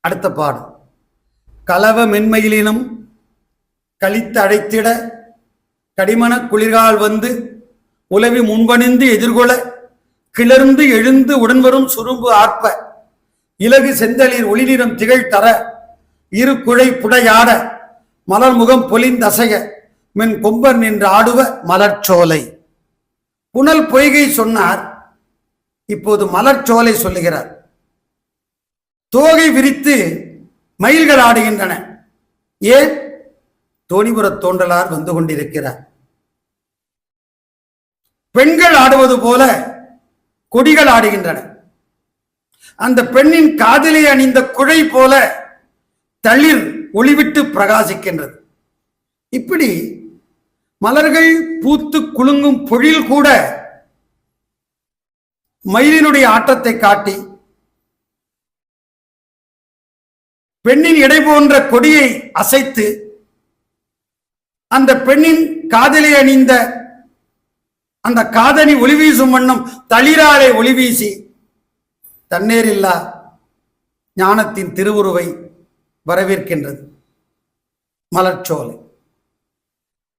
அடுத்த பாடல். கலவ மென்மையிலினும் கழித்து அழைத்திட கடிமண குளிர்கால் வந்து உலவி முன்பணிந்து எதிர்கொள்ள கிளர்ந்து எழுந்து உடன்வரும் சுரும்பு ஆர்ப்ப இலகு செந்தளிர் ஒளிநிறம் திகழ் தர இரு குழை புடையாட மலர்முகம் பொலிந்தசைய மென் கொம்பர் நின்று ஆடுவ மலர்ச்சோலை. புனல் பொய்கை சொன்னார், இப்போது மலர்ச்சோலை சொல்லுகிறார். தோகை விரித்து மயில்கள் ஆடுகின்றன. ஏன்? தோணிபுர தோன்றலார் வந்து கொண்டிருக்கிறார். பெண்கள் ஆடுவது போல கொடிகள் ஆடுகின்றன. அந்த பெண்ணின் காதிலே அணிந்த குழை போல தளிர் ஒளிவிட்டு பிரகாசிக்கின்றது. இப்படி மலர்கள் பூத்து குலுங்கும் பொழில் கூட மயிலினுடைய ஆட்டத்தை காட்டி பெண்ணின் இடை போன்ற கொடியை அசைத்து அந்த பெண்ணின் காதலை அணிந்த அந்த காதணி ஒளி வீசும் வண்ணம் தளிராலே ஒளி வீசி தண்ணீரில்லா ஞானத்தின் திருவுருவை வரவேற்கின்றது மலர்ச்சோலை.